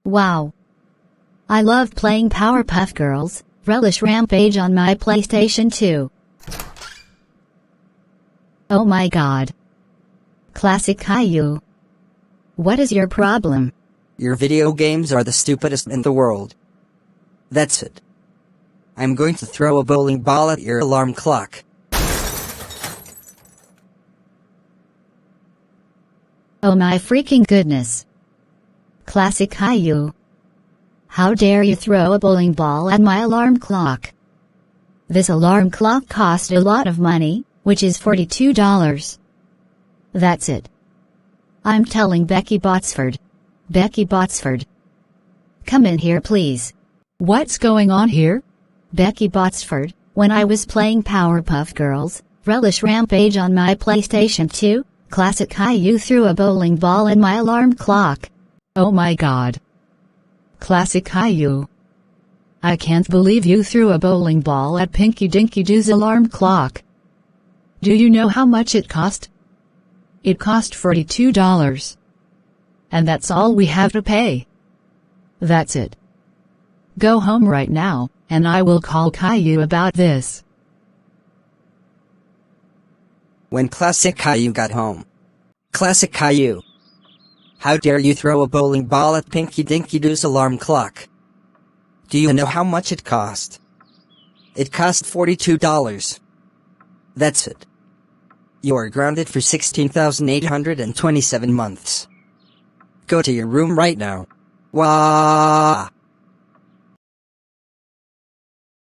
Wow. I loved playing Powerpuff Girls, Relish Rampage on my PlayStation 2. Oh my god. Classic Caillou. What is your problem? Your video games are the stupidest in the world. That's it. I'm going to throw a bowling ball at your alarm clock. Oh my freaking goodness. Classic Caillou. How dare you throw a bowling ball at my alarm clock? This alarm clock cost a lot of money, which is $42. That's it. I'm telling Becky Botsford. Becky Botsford. Come in here please. What's going on here? Becky Botsford, when I was playing Powerpuff Girls, Relish Rampage on my PlayStation 2, Classic Caillou threw a bowling ball at my alarm clock. Oh my god. Classic Caillou. I can't believe you threw a bowling ball at Pinky Dinky Doo's alarm clock. Do you know how much it cost? It cost $42. And that's all we have to pay. That's it. Go home right now, and I will call Caillou about this. When Classic Caillou got home. Classic Caillou. How dare you throw a bowling ball at Pinky Dinky Doo's alarm clock? Do you know how much it cost? It cost $42. That's it. You are grounded for 16,827 months. Go to your room right now. Wah!